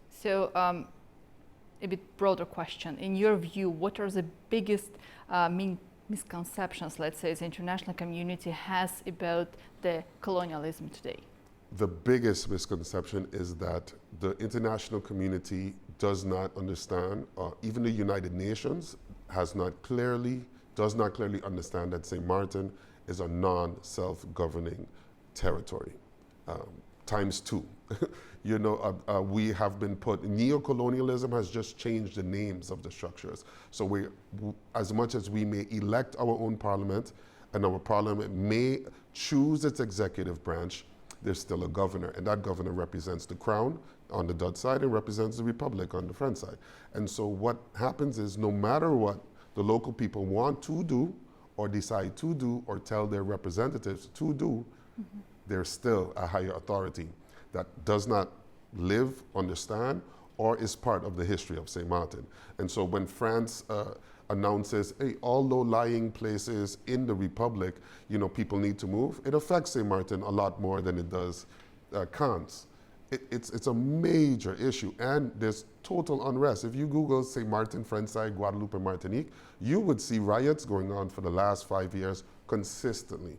So a bit broader question. In your view, what are the biggest misconceptions, let's say, the international community has about the colonialism today? The biggest misconception is that the international community does not understand, even the United Nations does not clearly understand that St. Martin is a non-self-governing territory, times two. You know, we have been neocolonialism has just changed the names of the structures. So as much as we may elect our own parliament, and our parliament may choose its executive branch, there's still a governor, and that governor represents the crown on the Dutch side and represents the republic on the French side. And so what happens is, no matter what the local people want to do or decide to do or tell their representatives to do, there's still a higher authority that does not live, understand, or is part of the history of St. Martin. And so when France announces, hey, all low-lying places in the Republic, you know, people need to move, it affects St. Martin a lot more than it does Cairns. It's a major issue, and there's total unrest. If you Google St. Martin, French side, Guadeloupe, and Martinique, you would see riots going on for the last 5 years consistently.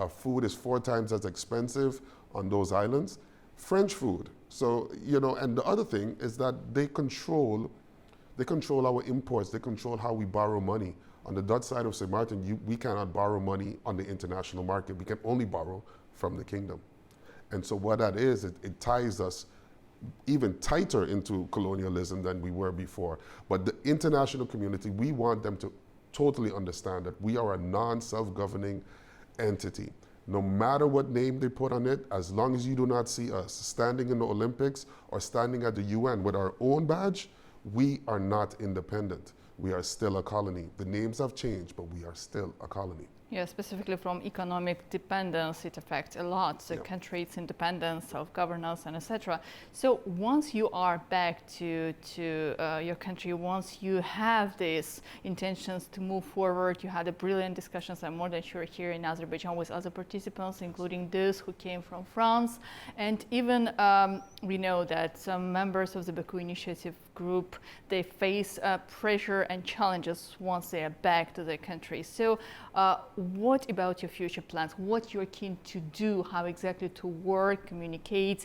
Food is 4 times as expensive on those islands. French food. So, you know, and the other thing is that they control our imports. They control how we borrow money. On the Dutch side of St. Martin, we cannot borrow money on the international market. We can only borrow from the kingdom. And so what that is, it ties us even tighter into colonialism than we were before. But the international community, we want them to totally understand that we are a non-self-governing entity. No matter what name they put on it, as long as you do not see us standing in the Olympics or standing at the UN with our own badge, we are not independent. We are still a colony. The names have changed, but we are still a colony. Yeah, specifically from economic dependence, it affects a lot the country's independence, self-governance, and etc. So once you are back to your country, once you have these intentions to move forward, you had a brilliant discussions, I'm more than sure, here in Azerbaijan with other participants, including those who came from France. And even we know that some members of the Baku Initiative group, they face pressure and challenges once they are back to their country. So what about your future plans? What you're keen to do? How exactly to work, communicate,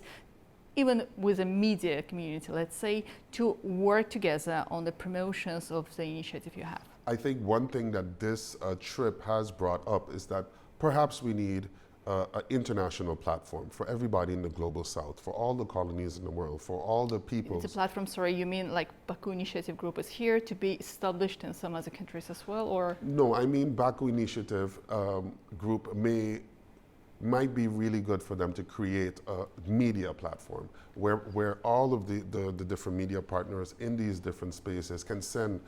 even with the media community, let's say, to work together on the promotions of the initiative you have? I think one thing that this trip has brought up is that perhaps we need an international platform for everybody in the global south, for all the colonies in the world, for all the people. The platform, sorry, you mean like Baku Initiative Group is here to be established in some other countries as well, or? No, I mean Baku Initiative Group might be really good for them to create a media platform where all of the different media partners in these different spaces can send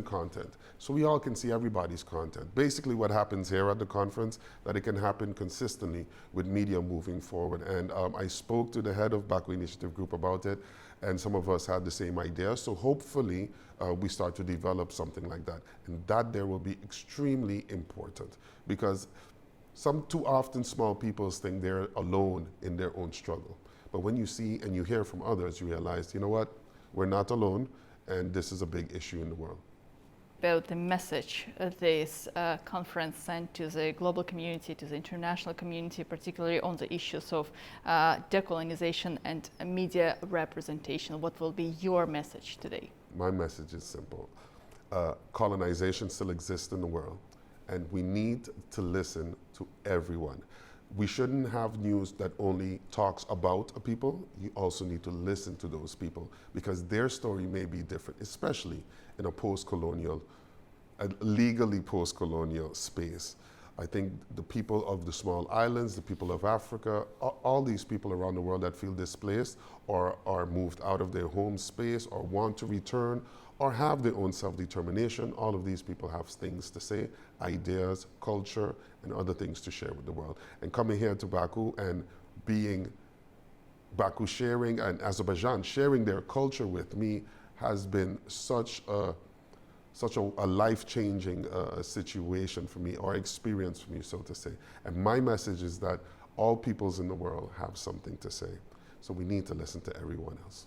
content, so we all can see everybody's content. Basically what happens here at the conference, that it can happen consistently with media moving forward. And I spoke to the head of Baku Initiative Group about it, and some of us had the same idea. So hopefully we start to develop something like that. And that there will be extremely important, because too often small people think they're alone in their own struggle. But when you see and you hear from others, you realize, you know what, we're not alone, and this is a big issue in the world. About the message this conference sent to the global community, to the international community, particularly on the issues of decolonization and media representation. What will be your message today? My message is simple. Colonization still exists in the world, and we need to listen to everyone. We shouldn't have news that only talks about a people. You also need to listen to those people, because their story may be different, especially in a post-colonial, a legally post-colonial space. I think the people of the small islands, the people of Africa, all these people around the world that feel displaced or are moved out of their home space or want to return or have their own self-determination, all of these people have things to say, ideas, culture, and other things to share with the world. And coming here to Baku and being Baku sharing and Azerbaijan sharing their culture with me has been such a life-changing situation for me, or experience for me, so to say. And my message is that all peoples in the world have something to say. So we need to listen to everyone else.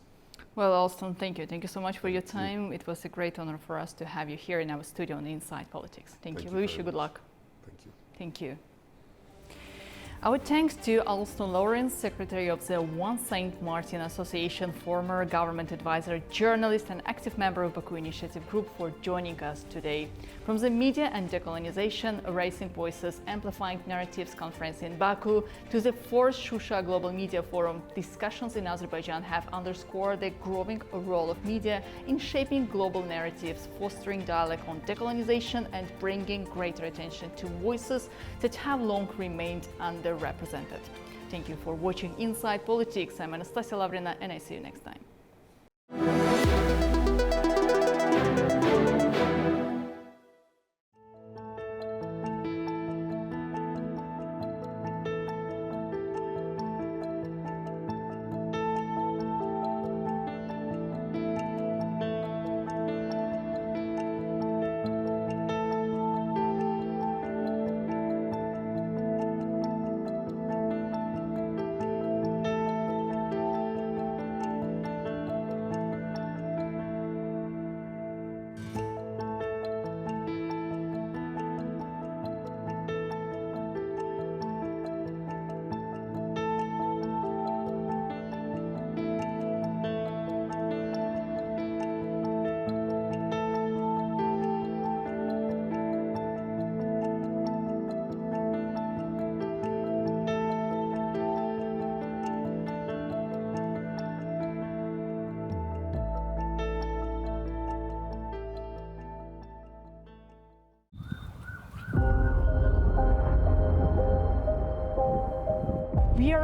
Well, Alston, thank you. Thank you so much for your time. It was a great honor for us to have you here in our studio on Inside Politics. Thank you. We wish you good luck. Thank you. Thank you. Our thanks to Alston Lawrence, Secretary of the One St. Martin Association, former government advisor, journalist and active member of Baku Initiative Group, for joining us today. From the Media and Decolonization, Raising Voices, Amplifying Narratives conference in Baku to the 4th Shusha Global Media Forum, discussions in Azerbaijan have underscored the growing role of media in shaping global narratives, fostering dialogue on decolonization and bringing greater attention to voices that have long remained underrepresented. Thank you for watching Inside Politics. I'm Anastasia Lavrina, and I see you next time.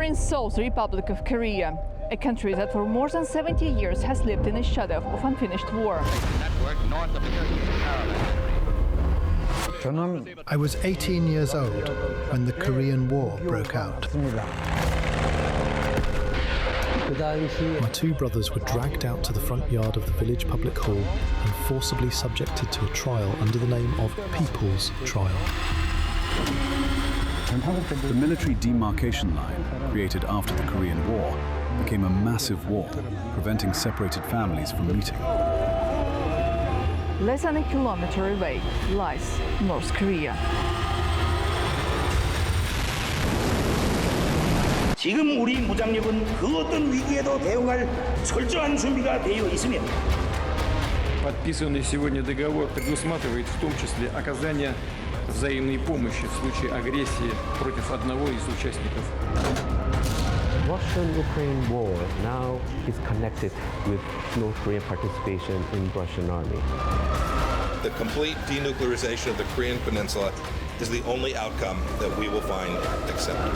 are in Seoul's Republic of Korea, a country that for more than 70 years has lived in a shadow of unfinished war. I was 18 years old when the Korean War broke out. My two brothers were dragged out to the front yard of the village public hall and forcibly subjected to a trial under the name of People's Trial. The military demarcation line, created after the Korean War, became a massive wall, preventing separated families from meeting. Less than a kilometer away lies North Korea. 지금 우리 무장력은 그 어떤 위기에도 대응할 철저한 준비가 되어 있으며 Подписанный сегодня договор предусматривает в том числе оказание взаимной помощи в случае агрессии против одного из участников. Russian-Ukraine war now is connected with North Korean participation in Russian army. The complete denuclearization of the Korean Peninsula is the only outcome that we will find acceptable.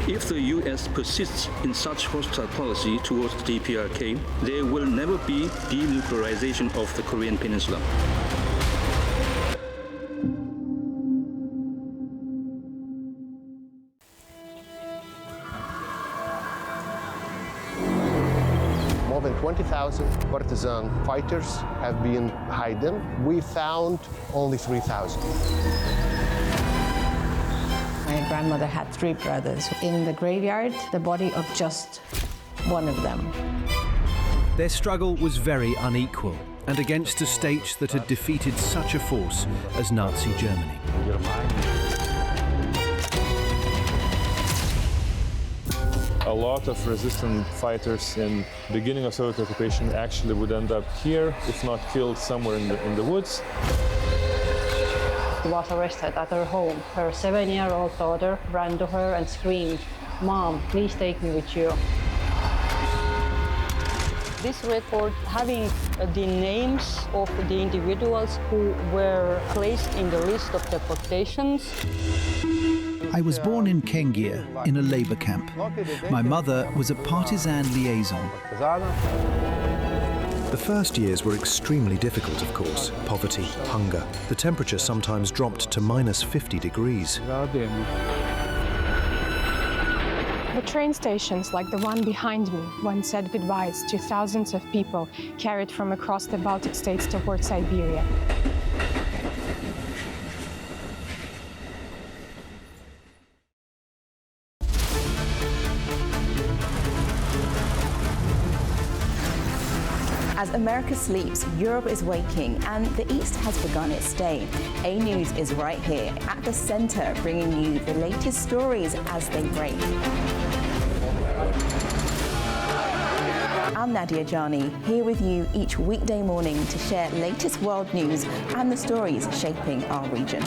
If the U.S. persists in such hostile policy towards the DPRK, there will never be denuclearization of the Korean Peninsula. More than 20,000 partisan fighters have been hidden. We found only 3,000. My grandmother had 3 brothers. In the graveyard, the body of just one of them. Their struggle was very unequal and against a state that had defeated such a force as Nazi Germany. A lot of resistant fighters in the beginning of Soviet occupation actually would end up here, if not killed somewhere in the woods. She was arrested at her home. Her 7-year-old daughter ran to her and screamed, "Mom, please take me with you." This record having the names of the individuals who were placed in the list of deportations. I was born in Kengia, in a labor camp. My mother was a partisan liaison. The first years were extremely difficult, of course. Poverty, hunger. The temperature sometimes dropped to -50 degrees. The train stations, like the one behind me, once said goodbyes to thousands of people carried from across the Baltic states toward Siberia. As America sleeps, Europe is waking, and the East has begun its day. A News is right here at the center, bringing you the latest stories as they break. I'm Nadia Jani, here with you each weekday morning to share latest world news and the stories shaping our region.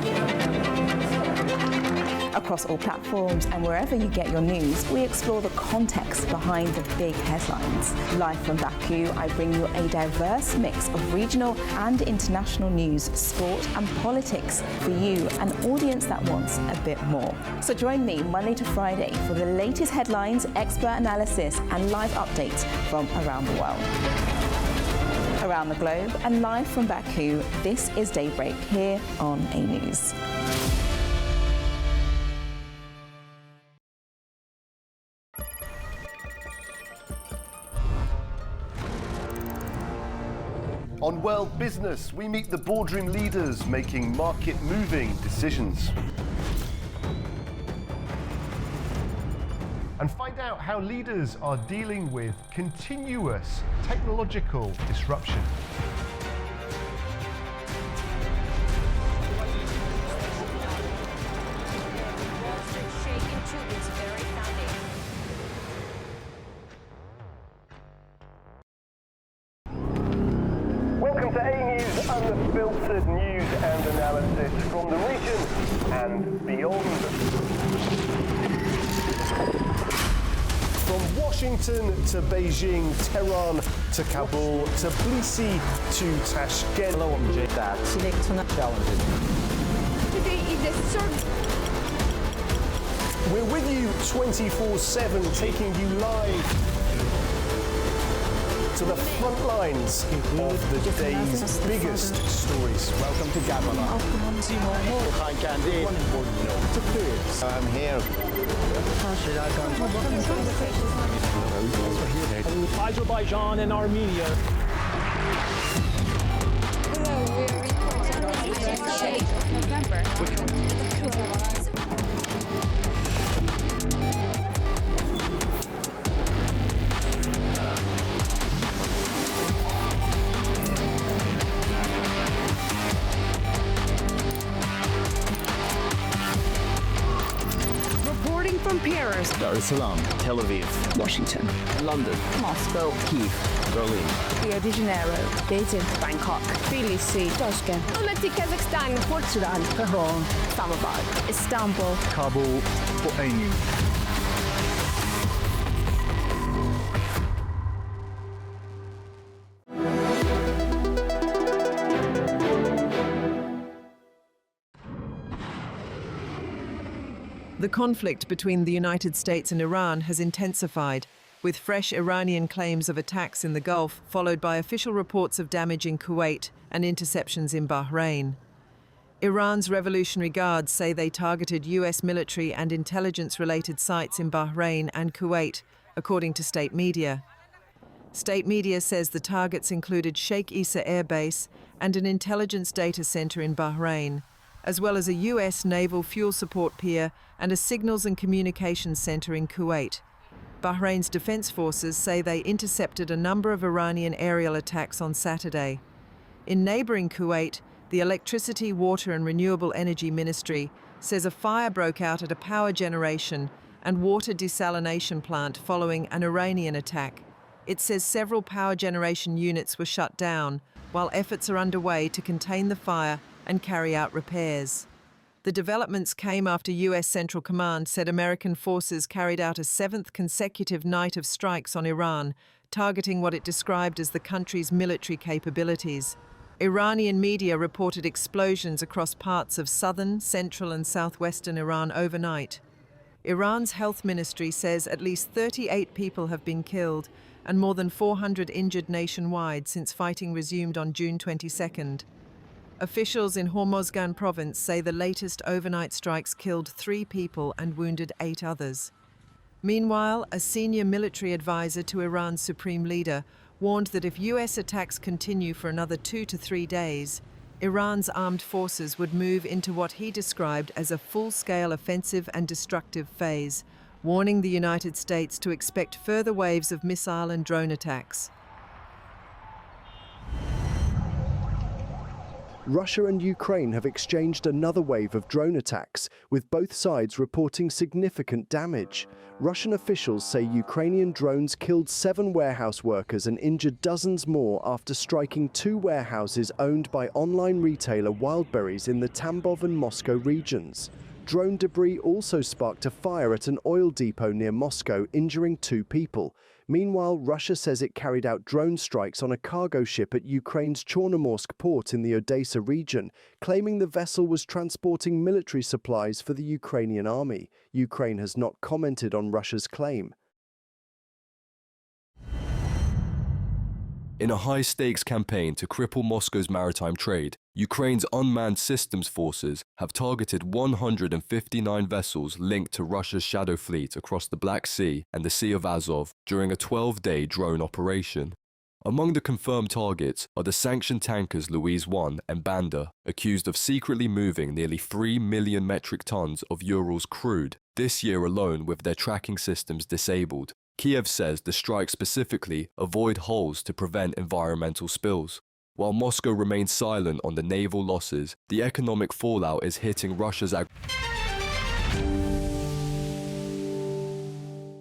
Across all platforms and wherever you get your news, we explore the context behind the big headlines. Live from Baku, I bring you a diverse mix of regional and international news, sport and politics for you, an audience that wants a bit more. So join me Monday to Friday for the latest headlines, expert analysis and live updates from around the world. Around the globe and live from Baku, this is Daybreak here on A News. On World Business, we meet the boardroom leaders making market-moving decisions. And find out how leaders are dealing with continuous technological disruption. Welcome to A News, unfiltered news and analysis from the region and beyond. From Washington to Beijing, Tehran to Kabul, to Tbilisi to Tashkent. Hello, I'm Jay. That's challenges. Today is the third We're with you 24/7, taking you live to the front lines of the day's biggest stories. Welcome to Gabala. I'm here. Azerbaijan and Armenia. Reporting from Paris, Dar es Salaam, Tel Aviv, Washington, London, Moscow, Kyiv, Berlin, Rio de Janeiro, Beijing, Bangkok, Tbilisi, Tashkent, Almaty, Kazakhstan, Port Sudan, Lahore, Islamabad, Istanbul, Kabul, Port Ainu. The conflict between the United States and Iran has intensified, with fresh Iranian claims of attacks in the Gulf, followed by official reports of damage in Kuwait and interceptions in Bahrain. Iran's Revolutionary Guards say they targeted US military and intelligence-related sites in Bahrain and Kuwait, according to state media. State media says the targets included Sheikh Issa Air Base and an intelligence data center in Bahrain, as well as a US naval fuel support pier and a signals and communications center in Kuwait. Bahrain's defense forces say they intercepted a number of Iranian aerial attacks on Saturday. In neighboring Kuwait, the Electricity, Water and Renewable Energy Ministry says a fire broke out at a power generation and water desalination plant following an Iranian attack. It says several power generation units were shut down, while efforts are underway to contain the fire and carry out repairs. The developments came after US Central Command said American forces carried out a 7th consecutive night of strikes on Iran, targeting what it described as the country's military capabilities. Iranian media reported explosions across parts of southern, central and southwestern Iran overnight. Iran's health ministry says at least 38 people have been killed and more than 400 injured nationwide since fighting resumed on June 22nd. Officials in Hormozgan province say the latest overnight strikes killed 3 people and wounded 8 others. Meanwhile, a senior military advisor to Iran's supreme leader warned that if US attacks continue for another 2 to 3 days, Iran's armed forces would move into what he described as a full-scale offensive and destructive phase, warning the United States to expect further waves of missile and drone attacks. Russia and Ukraine have exchanged another wave of drone attacks, with both sides reporting significant damage. Russian officials say Ukrainian drones killed 7 warehouse workers and injured dozens more after striking 2 warehouses owned by online retailer Wildberries in the Tambov and Moscow regions. Drone debris also sparked a fire at an oil depot near Moscow, injuring 2 people. Meanwhile, Russia says it carried out drone strikes on a cargo ship at Ukraine's Chornomorsk port in the Odessa region, claiming the vessel was transporting military supplies for the Ukrainian army. Ukraine has not commented on Russia's claim. In a high-stakes campaign to cripple Moscow's maritime trade, Ukraine's unmanned systems forces have targeted 159 vessels linked to Russia's shadow fleet across the Black Sea and the Sea of Azov during a 12-day drone operation. Among the confirmed targets are the sanctioned tankers Louise 1 and Banda, accused of secretly moving nearly 3 million metric tons of Urals crude this year alone with their tracking systems disabled. Kiev says the strikes specifically avoid hulls to prevent environmental spills. While Moscow remains silent on the naval losses, the economic fallout is hitting Russia's